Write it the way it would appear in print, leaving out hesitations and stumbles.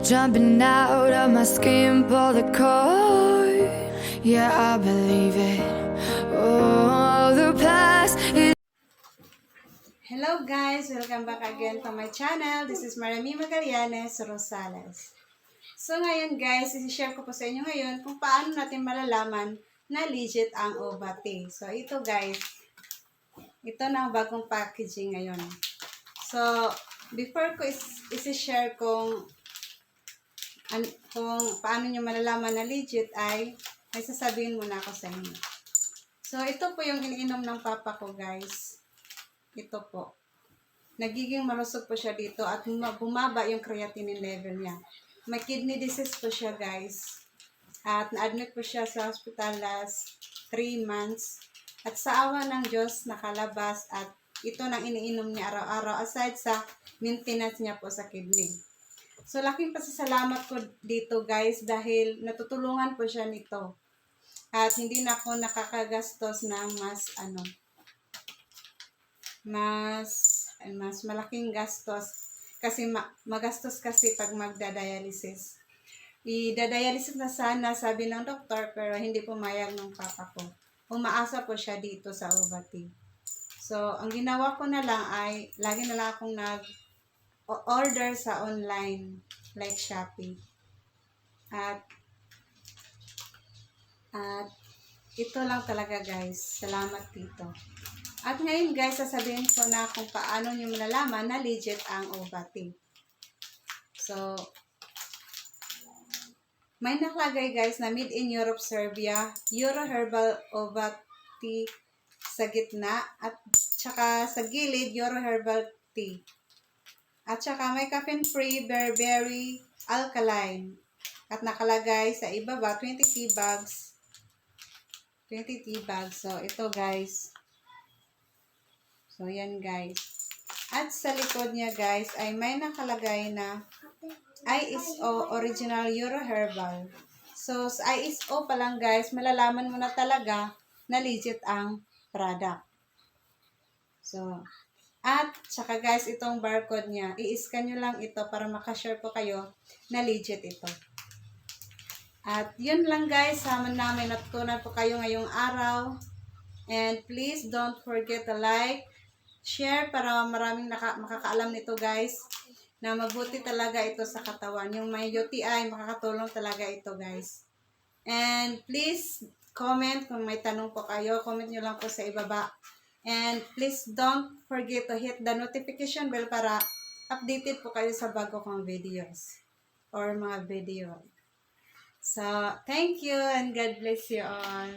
jumping out of my skin, pull the cord. Yeah, I believe it. Oh, the past is. Hello guys! Welcome back again to my channel. This is Marami Magallanes Rosales. So ngayon guys, isi-share ko po sa inyo ngayon kung paano natin malalaman na legit ang Ovate. So ito guys, ito na ang bagong packaging ngayon. So before ko isi-share kung paano nyo malalaman na legit ay may sasabihin muna ako sa inyo. So ito po yung iniinom ng papa ko guys. Ito po. Nagiging malusog po siya dito at bumaba yung creatinine level niya. May kidney disease po siya guys. At na-admit po siya sa hospital last 3 months. At sa awa ng Diyos, nakalabas at ito nang iniinom niya araw-araw aside sa maintenance niya po sa kidney. So laking pasasalamat ko dito guys dahil natutulungan po siya nito. At hindi na ako nakakagastos ng mas malaking gastos kasi magastos kasi pag magda-dialysis. I-dialysis na sana sabi ng doktor pero hindi pumayag ng papa ko. Umaasa po siya dito sa Ovate. So, ang ginawa ko na lang ay lagi na lang akong nag-order sa online like Shopee. At ito lang talaga guys. Salamat dito. At ngayon guys, sasabihin ko na kung paano nyo malalaman na legit ang Ovate. So, may nakalagay guys na made in Europe, Serbia, Euro Herbal Ovate sa gitna at saka sa gilid Euro Herbal Tea. At saka may caffeine-free berberry alkaline. At nakalagay sa ibaba 20 tea bags. 20 tea bags. So, ito guys. So, yan guys. At sa likod niya guys, ay may nakalagay na ISO Original Euro Herbal. So, sa ISO pa lang guys, malalaman mo na talaga na legit ang product. So, at saka guys, itong barcode niya, i-scan nyo lang ito para makashare po kayo na legit ito. At yun lang guys, sama namin natutunan po kayo ngayong araw. And please don't forget to like, share para maraming makakaalam nito guys. Na mabuti talaga ito sa katawan. Yung may UTI, makakatulong talaga ito guys. And please comment kung may tanong po kayo. Comment nyo lang po sa ibaba. And please don't forget to hit the notification bell para updated po kayo sa bago kong videos. Or mga video. So, thank you and God bless you all.